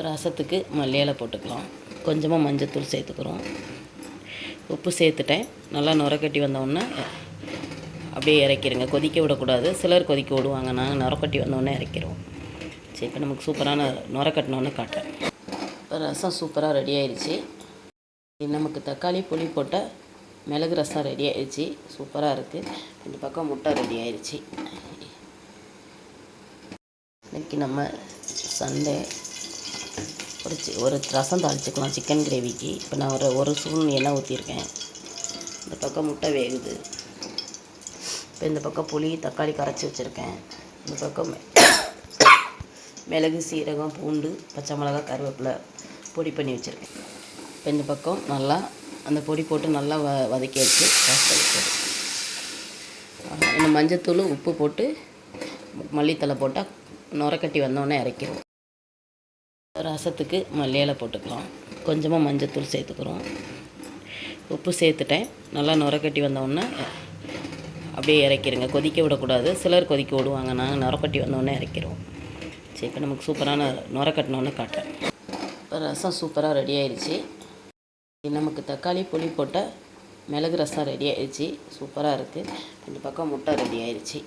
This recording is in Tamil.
ரசத்துக்கு மல்லி இலை போட்டுக்கலாம். கொஞ்சமாக மஞ்சத்தூள் சேர்த்துக்கிறோம். உப்பு சேர்த்துட்டேன். நல்லா நுரக்கட்டி வந்தோடனே அப்படியே இறக்கிடுங்க. கொதிக்க விடக்கூடாது. சிலர் கொதிக்க விடுவாங்க. நாங்கள் நுரக்கட்டி வந்தோடனே இறக்கிடுவோம். சரி, இப்போ நமக்கு சூப்பரான நுரக்கட்டினோடனே காட்டுறேன். இப்போ ரசம் சூப்பராக ரெடி ஆயிடுச்சு. நமக்கு தக்காளி புளி போட்ட மிளகு ரசம் ரெடி ஆயிடுச்சு. சூப்பராக இருக்குது. இந்த பக்கம் முட்டை ரெடி ஆயிடுச்சு. இன்றைக்கி நம்ம சண்டே ஒரு ரசம் தாளிச்சிக்கலாம் சிக்கன் கிரேவிக்கு. இப்போ நான் ஒரு ஸ்பூன் எண்ணெய் ஊற்றிருக்கேன். இந்த பக்கம் முட்டை வேகுது. இப்போ இந்த பக்கம் புளி தக்காளி கரைச்சி வச்சுருக்கேன். இந்த பக்கம் மிளகு சீரகம் பூண்டு பச்சை மிளகா கருவேப்பிலை பொடி பண்ணி வச்சுருக்கேன். இப்போ இந்த பக்கம் நல்லா அந்த பொடி போட்டு நல்லா வதக்கி வச்சு வச்சுருக்கேன். இன்னும் மஞ்சத்தூள் உப்பு போட்டு மல்லித்தலை போட்டால் நுரக்கட்டி வந்தோடனே இறக்கிடுவோம். ரசத்துக்கு மல்லி இலை போட்டுக்கலாம். கொஞ்சமாக மஞ்சத்தூள் சேர்த்துக்கிறோம். உப்பு சேர்த்துட்டேன். நல்லா நுரக்கட்டி வந்தோடனே அப்படியே இறக்கிடுங்க. கொதிக்க விடக்கூடாது. சிலர் கொதிக்க விடுவாங்க. நாங்கள் நுரக்கட்டி வந்தோடனே இறக்கிடுவோம். சரி, இப்போ நமக்கு சூப்பரான நுரக்கட்டினோடனே காட்டுறேன். இப்போ ரசம் சூப்பராக ரெடி ஆயிடுச்சு. நமக்கு தக்காளி புளி போட்ட மிளகு ரசம் ரெடி ஆயிடுச்சு. சூப்பராக இருக்குது. இந்த பக்கம் முட்டை ரெடி ஆயிடுச்சு.